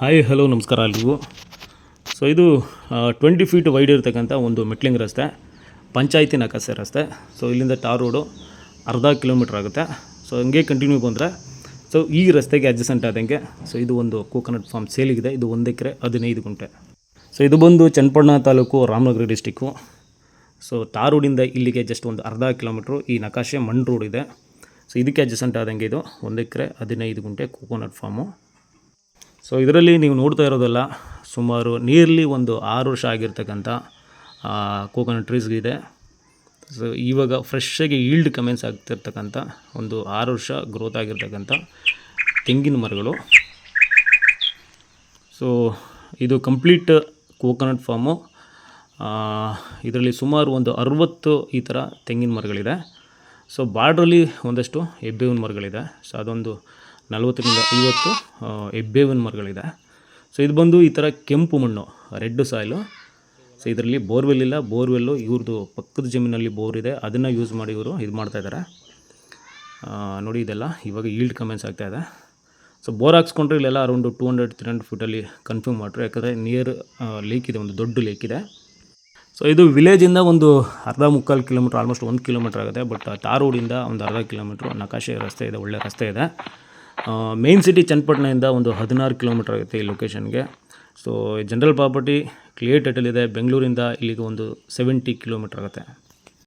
Hi hello ನಮಸ್ಕಾರ ಎಲ್ರಿಗೂ. So ಇದು 20 ಫೀಟ್ ವೈಡ್ ಇರತಕ್ಕಂಥ ಒಂದು ಮೆಟ್ಲಿಂಗ್ ರಸ್ತೆ, ಪಂಚಾಯತಿ ನಕಾಸೆ ರಸ್ತೆ. ಸೊ ಇಲ್ಲಿಂದ ಟಾರ್ ರೋಡು ಅರ್ಧ ಕಿಲೋಮೀಟ್ರ್ ಆಗುತ್ತೆ. ಸೊ ಹಂಗೆ ಕಂಟಿನ್ಯೂ ಬಂದರೆ ಸೊ ಈ ರಸ್ತೆಗೆ ಅಡ್ಜಸೆಂಟ್ ಆದಂಗೆ ಸೊ ಇದು ಒಂದು ಕೋಕೋನಟ್ ಫಾರ್ಮ್ ಸೇಲಿಗಿದೆ. ಇದು 1 ಎಕರೆ 15 ಗುಂಟೆ. ಸೊ ಇದು ಬಂದು ಚನ್ನಪಟ್ಟಣ ತಾಲೂಕು, ರಾಮನಗರ ಡಿಸ್ಟಿಕ್ಕು. ಸೊ ಟಾರ್ ರೋಡಿಂದ ಇಲ್ಲಿಗೆ ಜಸ್ಟ್ ಒಂದು ಅರ್ಧ ಕಿಲೋಮೀಟ್ರು ಈ ನಕಾಶೆ ಮಣ್ಣು ರೋಡ್ ಇದೆ. ಸೊ ಇದಕ್ಕೆ ಅಡ್ಜಸೆಂಟ್ ಆದಂಗೆ ಇದು 1 ಎಕರೆ 15 ಗುಂಟೆ ಕೋಕೋನಟ್ ಫಾರ್ಮು. ಸೊ ಇದರಲ್ಲಿ ನೀವು ನೋಡ್ತಾ ಇರೋದಲ್ಲ, ಸುಮಾರು ನಿಯರ್ಲಿ ಒಂದು 6 ವರ್ಷ ಆಗಿರ್ತಕ್ಕಂಥ ಕೋಕೋನಟ್ ಟ್ರೀಸ್ ಇದೆ. ಸೊ ಇವಾಗ ಫ್ರೆಶ್ಶಾಗಿ ಈಲ್ಡ್ ಕಮೆನ್ಸ್ ಆಗ್ತಿರ್ತಕ್ಕಂಥ ಒಂದು 6 ವರ್ಷ ಗ್ರೋತ್ ಆಗಿರ್ತಕ್ಕಂಥ ತೆಂಗಿನ ಮರಗಳು. ಸೊ ಇದು ಕಂಪ್ಲೀಟ್ ಕೋಕೋನಟ್ ಫಾರ್ಮು. ಇದರಲ್ಲಿ ಸುಮಾರು ಒಂದು 60 ಈ ಥರ ತೆಂಗಿನ ಮರಗಳಿದೆ. ಸೊ ಬಾರ್ಡ್ರಲ್ಲಿ ಒಂದಷ್ಟು ಹೆಬ್ಬೇವಿನ ಮರಗಳಿದೆ. ಸೊ ಅದೊಂದು 40ರಿಂದ 50 ಹೆಬ್ಬೇವಿನ ಮರಗಳಿದೆ. ಸೊ ಇದು ಬಂದು ಈ ಥರ ಕೆಂಪು ಮಣ್ಣು, ರೆಡ್ ಸಾಯಿಲು. ಸೊ ಇದರಲ್ಲಿ ಬೋರ್ವೆಲ್ ಇಲ್ಲ. ಬೋರ್ವೆಲ್ಲು ಇವ್ರದ್ದು ಪಕ್ಕದ ಜಮೀನಲ್ಲಿ ಬೋರ್ ಇದೆ, ಅದನ್ನು ಯೂಸ್ ಮಾಡಿ ಇವರು ಇದು ಮಾಡ್ತಾಯಿದ್ದಾರೆ. ನೋಡಿ ಇದೆಲ್ಲ ಇವಾಗ ಈಲ್ಡ್ ಕಮೆನ್ಸ್ ಆಗ್ತಾಯಿದೆ. ಸೊ ಬೋರ್ ಹಾಕ್ಸ್ಕೊಂಡ್ರೆ ಇಲ್ಲೆಲ್ಲ ಅರೌಂಡು 200-300 ಫೀಟಲ್ಲಿ ಕನ್ಫ್ಯೂಮ್ ಮಾಡ್ರು, ಯಾಕಂದರೆ ನಿಯರ್ ಲೇಕ್ ಇದೆ, ಒಂದು ದೊಡ್ಡ ಲೇಕ್ ಇದೆ. ಸೊ ಇದು ವಿಲೇಜಿಂದ ಒಂದು ಅರ್ಧ-ಮುಕ್ಕಾಲು ಕಿಲೋಮೀಟ್ರ್, ಆಲ್ಮೋಸ್ಟ್ 1 ಕಿಲೋಮೀಟ್ರ್ ಆಗುತ್ತೆ. ಬಟ್ ಟಾರ್ ರೋಡಿಂದ ಒಂದು ಅರ್ಧ ಕಿಲೋಮೀಟ್ರು ನಕಾಶೆ ರಸ್ತೆ ಇದೆ, ಒಳ್ಳೆ ರಸ್ತೆ ಇದೆ. ಮೇನ್ ಸಿಟಿ ಚನ್ನಪಟ್ಟಣದಿಂದ ಒಂದು 16 ಕಿಲೋಮೀಟ್ರ್ ಆಗುತ್ತೆ ಈ ಲೊಕೇಶನ್ಗೆ. So general property clear title ಇದೆ. ಬೆಂಗಳೂರಿಂದ ಇಲ್ಲಿಗೆ ಒಂದು 70 ಕಿಲೋಮೀಟ್ರ್ ಆಗುತ್ತೆ.